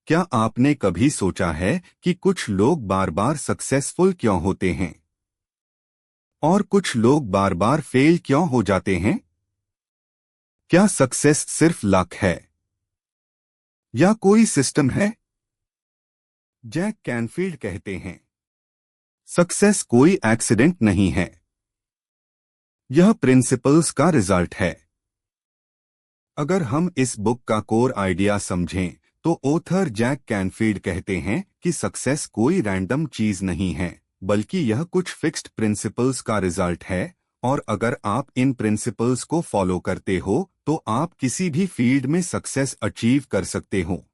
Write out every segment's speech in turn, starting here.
क्या आपने कभी सोचा है कि कुछ लोग बार बार सक्सेसफुल क्यों होते हैं और कुछ लोग बार बार फेल क्यों हो जाते हैं? क्या सक्सेस सिर्फ लक है या कोई सिस्टम है? जैक कैनफील्ड कहते हैं, सक्सेस कोई एक्सीडेंट नहीं है, यह प्रिंसिपल्स का रिजल्ट है। अगर हम इस बुक का कोर आइडिया समझें तो ऑथर जैक कैनफील्ड कहते हैं कि सक्सेस कोई रैंडम चीज नहीं है, बल्कि यह कुछ फिक्स्ड प्रिंसिपल्स का रिजल्ट है, और अगर आप इन प्रिंसिपल्स को फॉलो करते हो तो आप किसी भी फील्ड में सक्सेस अचीव कर सकते हो।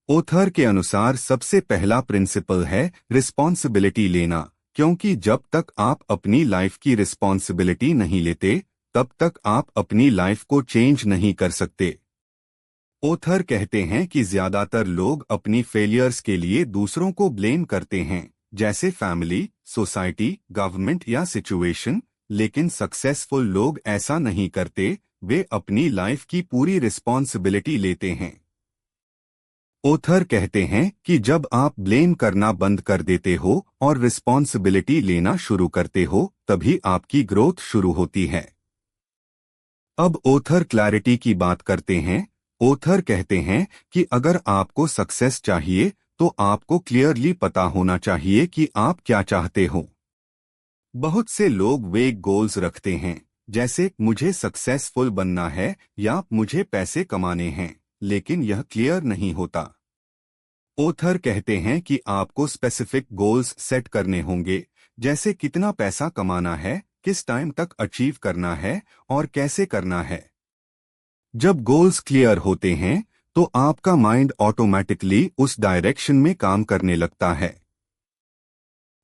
ऑथर के अनुसार सबसे पहला प्रिंसिपल है रिस्पॉन्सिबिलिटी लेना, क्योंकि जब तक आप अपनी लाइफ की रिस्पॉन्सिबिलिटी नहीं लेते तब तक आप अपनी लाइफ को चेंज नहीं कर सकते। ऑथर कहते हैं कि ज्यादातर लोग अपनी फेलियर्स के लिए दूसरों को ब्लेम करते हैं, जैसे फैमिली, सोसाइटी, गवर्नमेंट या सिचुएशन, लेकिन सक्सेसफुल लोग ऐसा नहीं करते, वे अपनी लाइफ की पूरी रिस्पॉन्सिबिलिटी लेते हैं। ऑथर कहते हैं कि जब आप ब्लेम करना बंद कर देते हो और रिस्पॉन्सिबिलिटी लेना शुरू करते हो, तभी आपकी ग्रोथ शुरू होती है। अब ऑथर क्लैरिटी की बात करते हैं। ऑथर कहते हैं कि अगर आपको सक्सेस चाहिए तो आपको क्लियरली पता होना चाहिए कि आप क्या चाहते हो। बहुत से लोग वेग गोल्स रखते हैं, जैसे मुझे सक्सेसफुल बनना है या मुझे पैसे कमाने हैं, लेकिन यह क्लियर नहीं होता। ऑथर कहते हैं कि आपको स्पेसिफिक गोल्स सेट करने होंगे, जैसे कितना पैसा कमाना है, किस टाइम तक अचीव करना है और कैसे करना है। जब गोल्स क्लियर होते हैं तो आपका माइंड ऑटोमेटिकली उस डायरेक्शन में काम करने लगता है।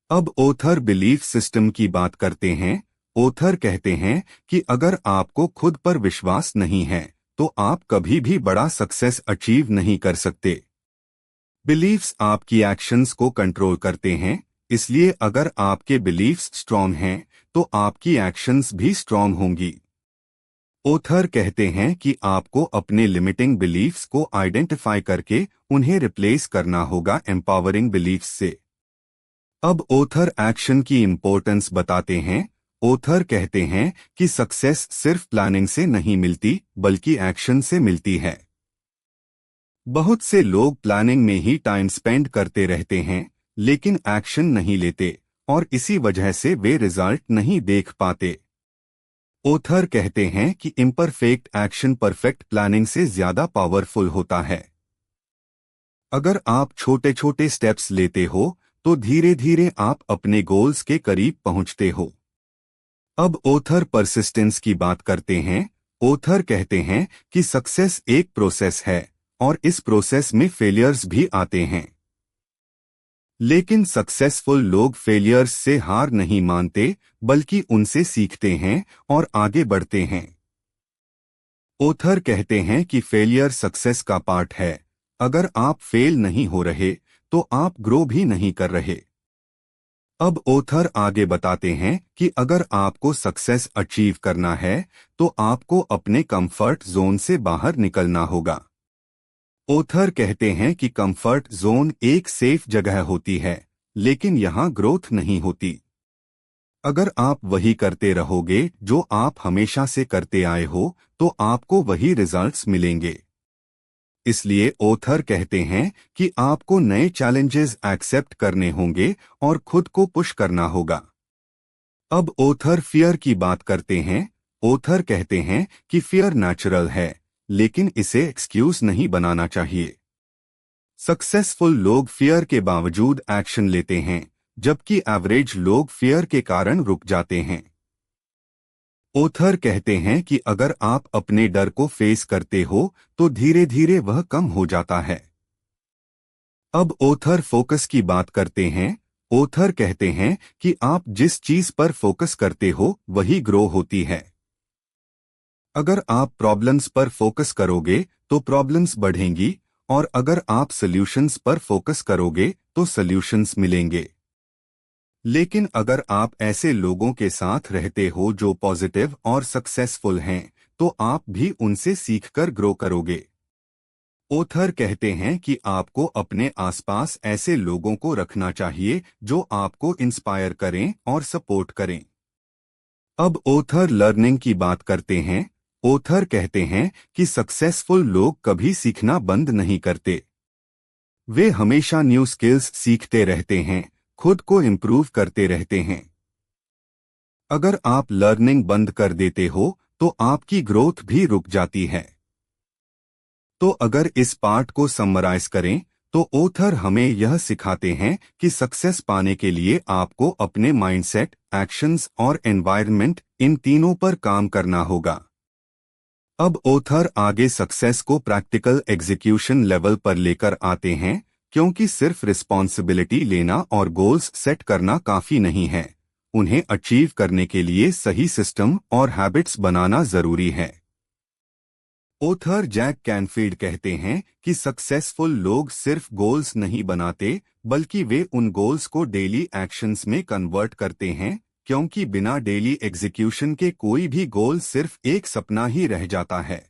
अब ऑथर बिलीफ सिस्टम की बात करते हैं। ऑथर कहते हैं कि अगर आपको खुद पर विश्वास नहीं है तो आप कभी भी बड़ा सक्सेस अचीव नहीं कर सकते। बिलीफ्स आपकी एक्शंस को कंट्रोल करते हैं, इसलिए अगर आपके बिलीफ्स स्ट्रॉन्ग हैं तो आपकी एक्शंस भी स्ट्रॉन्ग होंगी। ऑथर कहते हैं कि आपको अपने लिमिटिंग बिलीफ्स को आइडेंटिफाई करके उन्हें रिप्लेस करना होगा एम्पावरिंग बिलीफ्स से। अब ऑथर एक्शन की इम्पोर्टेंस बताते हैं। ऑथर कहते हैं कि सक्सेस सिर्फ प्लानिंग से नहीं मिलती, बल्कि एक्शन से मिलती है। बहुत से लोग प्लानिंग में ही टाइम स्पेंड करते रहते हैं, लेकिन एक्शन नहीं लेते, और इसी वजह से वे रिजल्ट नहीं देख पाते। ऑथर कहते हैं कि इम्परफेक्ट एक्शन परफेक्ट प्लानिंग से ज्यादा पावरफुल होता है। अगर आप छोटे छोटे स्टेप्स लेते हो तो धीरे धीरे आप अपने गोल्स के करीब पहुंचते हो। अब ऑथर परसिस्टेंस की बात करते हैं। ऑथर कहते हैं कि सक्सेस एक प्रोसेस है और इस प्रोसेस में फेलियर्स भी आते हैं, लेकिन सक्सेसफुल लोग फेलियर्स से हार नहीं मानते, बल्कि उनसे सीखते हैं और आगे बढ़ते हैं। ऑथर कहते हैं कि फेलियर सक्सेस का पार्ट है। अगर आप फेल नहीं हो रहे तो आप ग्रो भी नहीं कर रहे। अब ऑथर आगे बताते हैं कि अगर आपको सक्सेस अचीव करना है तो आपको अपने कंफर्ट जोन से बाहर निकलना होगा। ऑथर कहते हैं कि कंफर्ट जोन एक सेफ जगह होती है, लेकिन यहाँ ग्रोथ नहीं होती। अगर आप वही करते रहोगे जो आप हमेशा से करते आए हो तो आपको वही रिजल्ट्स मिलेंगे। इसलिए ऑथर कहते हैं कि आपको नए चैलेंजेस एक्सेप्ट करने होंगे और खुद को पुश करना होगा। अब ऑथर फियर की बात करते हैं। ऑथर कहते हैं कि फियर नेचुरल है, लेकिन इसे एक्सक्यूज नहीं बनाना चाहिए। सक्सेसफुल लोग फियर के बावजूद एक्शन लेते हैं, जबकि एवरेज लोग फियर के कारण रुक जाते हैं। ऑथर कहते हैं कि अगर आप अपने डर को फेस करते हो तो धीरे धीरे वह कम हो जाता है। अब ऑथर फोकस की बात करते हैं। ऑथर कहते हैं कि आप जिस चीज पर फोकस करते हो वही ग्रो होती है। अगर आप प्रॉब्लम्स पर फोकस करोगे तो प्रॉब्लम्स बढ़ेंगी, और अगर आप सॉल्यूशंस पर फोकस करोगे तो सॉल्यूशंस मिलेंगे। लेकिन अगर आप ऐसे लोगों के साथ रहते हो जो पॉजिटिव और सक्सेसफुल हैं, तो आप भी उनसे सीखकर ग्रो करोगे। ओथर कहते हैं कि आपको अपने आसपास ऐसे लोगों को रखना चाहिए जो आपको इंस्पायर करें और सपोर्ट करें। अब ओथर लर्निंग की बात करते हैं। ओथर कहते हैं कि सक्सेसफुल लोग कभी सीखना बंद नहीं करते। वे हमेशा न्यू स्किल्स सीखते रहते हैं, खुद को इम्प्रूव करते रहते हैं। अगर आप लर्निंग बंद कर देते हो तो आपकी ग्रोथ भी रुक जाती है। तो अगर इस पार्ट को समराइज करें तो ओथर हमें यह सिखाते हैं कि सक्सेस पाने के लिए आपको अपने माइंडसेट, एक्शंस और एनवायरनमेंट, इन तीनों पर काम करना होगा। अब ओथर आगे सक्सेस को प्रैक्टिकल एग्जीक्यूशन लेवल पर लेकर आते हैं, क्योंकि सिर्फ रिस्पॉन्सिबिलिटी लेना और गोल्स सेट करना काफी नहीं है। उन्हें अचीव करने के लिए सही सिस्टम और हैबिट्स बनाना जरूरी है। ओथर जैक कैनफील्ड कहते हैं कि सक्सेसफुल लोग सिर्फ गोल्स नहीं बनाते, बल्कि वे उन गोल्स को डेली एक्शंस में कन्वर्ट करते हैं, क्योंकि बिना डेली एग्जीक्यूशन के कोई भी गोल सिर्फ एक सपना ही रह जाता है।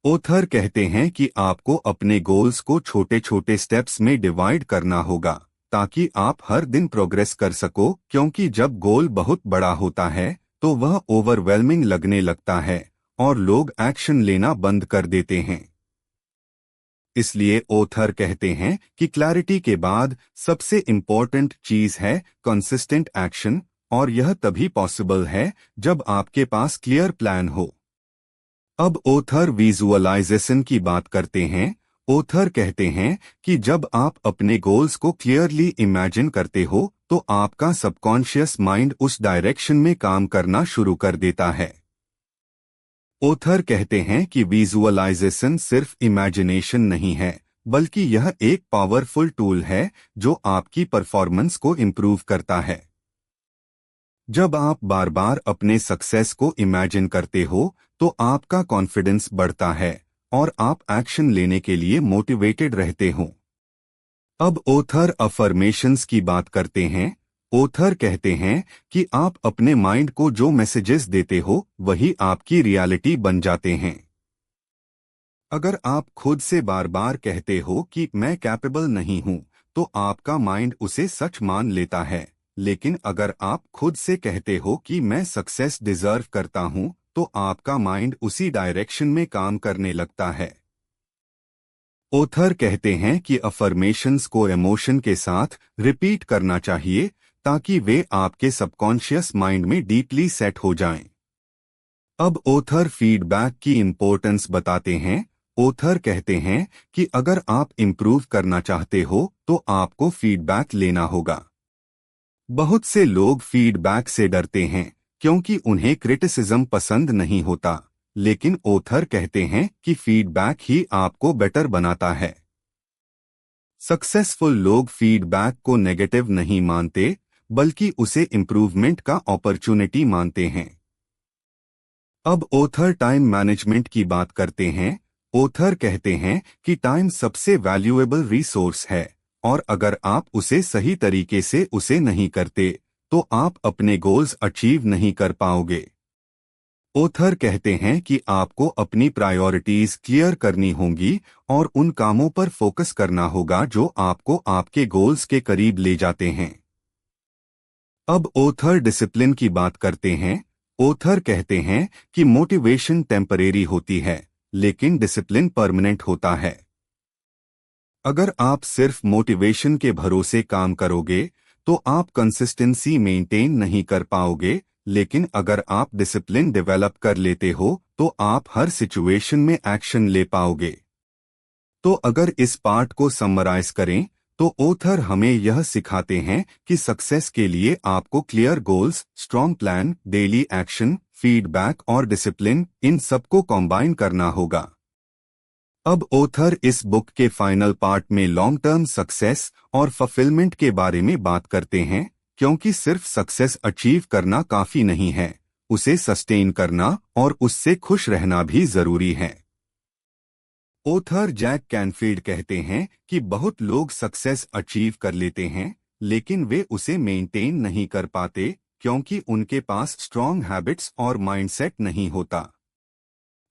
ओथर कहते हैं कि आपको अपने गोल्स को छोटे छोटे स्टेप्स में डिवाइड करना होगा, ताकि आप हर दिन प्रोग्रेस कर सको, क्योंकि जब गोल बहुत बड़ा होता है तो वह ओवरवेलमिंग लगने लगता है और लोग एक्शन लेना बंद कर देते हैं। इसलिए ओथर कहते हैं कि क्लैरिटी के बाद सबसे इम्पोर्टेंट चीज है कंसिस्टेंट एक्शन, और यह तभी पॉसिबल है जब आपके पास क्लियर प्लान हो। अब ओथर विजुअलाइजेशन की बात करते हैं। ओथर कहते हैं कि जब आप अपने गोल्स को क्लियरली इमेजिन करते हो तो आपका सबकॉन्शियस माइंड उस डायरेक्शन में काम करना शुरू कर देता है। ओथर कहते हैं कि विजुअलाइजेशन सिर्फ इमेजिनेशन नहीं है, बल्कि यह एक पावरफुल टूल है जो आपकी परफॉर्मेंस को इम्प्रूव करता है। जब आप बार बार अपने सक्सेस को इमेजिन करते हो तो आपका कॉन्फिडेंस बढ़ता है और आप एक्शन लेने के लिए मोटिवेटेड रहते हो। अब ओथर अफर्मेशंस की बात करते हैं। ओथर कहते हैं कि आप अपने माइंड को जो मैसेजेस देते हो वही आपकी रियलिटी बन जाते हैं। अगर आप खुद से बार बार कहते हो कि मैं कैपेबल नहीं हूं, तो आपका माइंड उसे सच मान लेता है। लेकिन अगर आप खुद से कहते हो कि मैं सक्सेस डिजर्व करता हूं, तो आपका माइंड उसी डायरेक्शन में काम करने लगता है। ओथर कहते हैं कि अफर्मेशंस को इमोशन के साथ रिपीट करना चाहिए, ताकि वे आपके सबकॉन्शियस माइंड में डीपली सेट हो जाएं। अब ओथर फीडबैक की इम्पोर्टेंस बताते हैं। ओथर कहते हैं कि अगर आप इम्प्रूव करना चाहते हो तो आपको फीडबैक लेना होगा। बहुत से लोग फीडबैक से डरते हैं, क्योंकि उन्हें क्रिटिसिज्म पसंद नहीं होता, लेकिन ओथर कहते हैं कि फीडबैक ही आपको बेटर बनाता है। सक्सेसफुल लोग फीडबैक को नेगेटिव नहीं मानते, बल्कि उसे इम्प्रूवमेंट का अपॉर्चुनिटी मानते हैं। अब ओथर टाइम मैनेजमेंट की बात करते हैं। ओथर कहते हैं कि टाइम सबसे वैल्यूएबल रिसोर्स है, और अगर आप उसे सही तरीके से उसे नहीं करते तो आप अपने गोल्स अचीव नहीं कर पाओगे। ओथर कहते हैं कि आपको अपनी प्रायोरिटीज क्लियर करनी होंगी और उन कामों पर फोकस करना होगा जो आपको आपके गोल्स के करीब ले जाते हैं। अब ओथर डिसिप्लिन की बात करते हैं। ओथर कहते हैं कि मोटिवेशन टेम्परेरी होती है, लेकिन डिसिप्लिन परमानेंट होता है। अगर आप सिर्फ मोटिवेशन के भरोसे काम करोगे तो आप कंसिस्टेंसी मेंटेन नहीं कर पाओगे, लेकिन अगर आप डिसिप्लिन डेवलप कर लेते हो तो आप हर सिचुएशन में एक्शन ले पाओगे। तो अगर इस पार्ट को समराइज करें तो ओथर हमें यह सिखाते हैं कि सक्सेस के लिए आपको clear goals, strong plan, daily action, feedback और डिसिप्लिन, इन सबको कॉम्बाइन करना होगा। अब ओथर इस बुक के फाइनल पार्ट में लॉन्ग टर्म सक्सेस और फुलफिलमेंट के बारे में बात करते हैं, क्योंकि सिर्फ सक्सेस अचीव करना काफी नहीं है, उसे सस्टेन करना और उससे खुश रहना भी जरूरी है। ओथर जैक कैनफील्ड कहते हैं कि बहुत लोग सक्सेस अचीव कर लेते हैं, लेकिन वे उसे मेंटेन नहीं कर पाते, क्योंकि उनके पास स्ट्रॉन्ग हैबिट्स और माइंडसेट नहीं होता।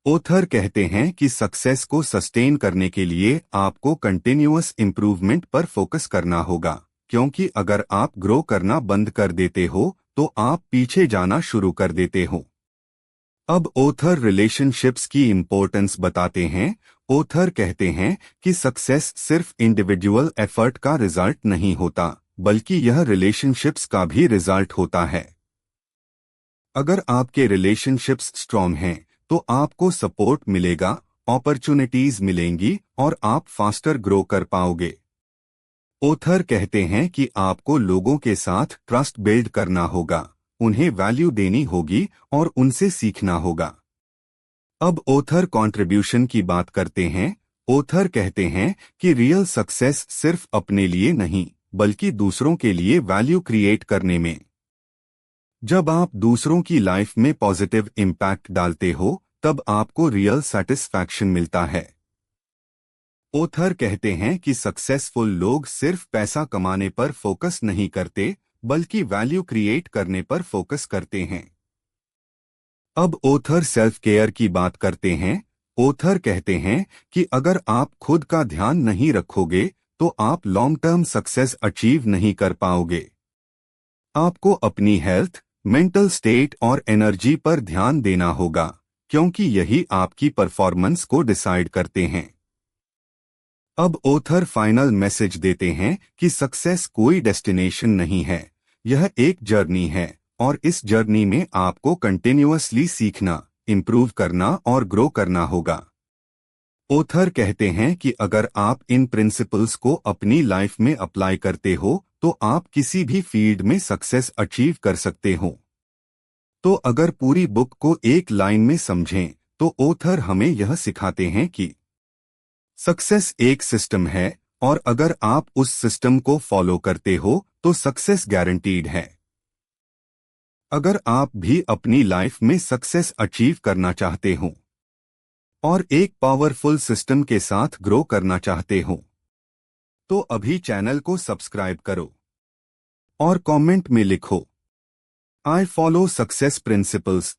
ऑथर कहते हैं कि सक्सेस को सस्टेन करने के लिए आपको कंटिन्यूअस इम्प्रूवमेंट पर फोकस करना होगा, क्योंकि अगर आप ग्रो करना बंद कर देते हो तो आप पीछे जाना शुरू कर देते हो। अब ऑथर रिलेशनशिप्स की इम्पोर्टेंस बताते हैं। ऑथर कहते हैं कि सक्सेस सिर्फ इंडिविजुअल एफर्ट का रिजल्ट नहीं होता, बल्कि यह रिलेशनशिप्स का भी रिजल्ट होता है। अगर आपके रिलेशनशिप्स स्ट्रॉन्ग हैं तो आपको सपोर्ट मिलेगा, अपॉर्चुनिटीज मिलेंगी और आप फास्टर ग्रो कर पाओगे। ऑथर कहते हैं कि आपको लोगों के साथ ट्रस्ट बिल्ड करना होगा, उन्हें वैल्यू देनी होगी और उनसे सीखना होगा। अब ऑथर कंट्रीब्यूशन की बात करते हैं। ऑथर कहते हैं कि रियल सक्सेस सिर्फ अपने लिए नहीं, बल्कि दूसरों के लिए वैल्यू क्रिएट करने में। जब आप दूसरों की लाइफ में पॉजिटिव इम्पैक्ट डालते हो तब आपको रियल सेटिस्फैक्शन मिलता है। ऑथर कहते हैं कि सक्सेसफुल लोग सिर्फ पैसा कमाने पर फोकस नहीं करते, बल्कि वैल्यू क्रिएट करने पर फोकस करते हैं। अब ऑथर सेल्फ केयर की बात करते हैं। ऑथर कहते हैं कि अगर आप खुद का ध्यान नहीं रखोगे तो आप लॉन्ग टर्म सक्सेस अचीव नहीं कर पाओगे। आपको अपनी हेल्थ, मेंटल स्टेट और एनर्जी पर ध्यान देना होगा, क्योंकि यही आपकी परफॉर्मेंस को डिसाइड करते हैं। अब ऑथर फाइनल मैसेज देते हैं कि सक्सेस कोई डेस्टिनेशन नहीं है, यह एक जर्नी है और इस जर्नी में आपको कंटिन्यूअसली सीखना, इम्प्रूव करना और ग्रो करना होगा। ऑथर कहते हैं कि अगर आप इन प्रिंसिपल्स को अपनी लाइफ में अप्लाई करते हो तो आप किसी भी फील्ड में सक्सेस अचीव कर सकते हो। तो अगर पूरी बुक को एक लाइन में समझें तो ऑथर हमें यह सिखाते हैं कि सक्सेस एक सिस्टम है और अगर आप उस सिस्टम को फॉलो करते हो तो सक्सेस गारंटीड है। अगर आप भी अपनी लाइफ में सक्सेस अचीव करना चाहते हो और एक पावरफुल सिस्टम के साथ ग्रो करना चाहते हो तो अभी चैनल को सब्सक्राइब करो और कमेंट में लिखो, आई फॉलो सक्सेस प्रिंसिपल्स।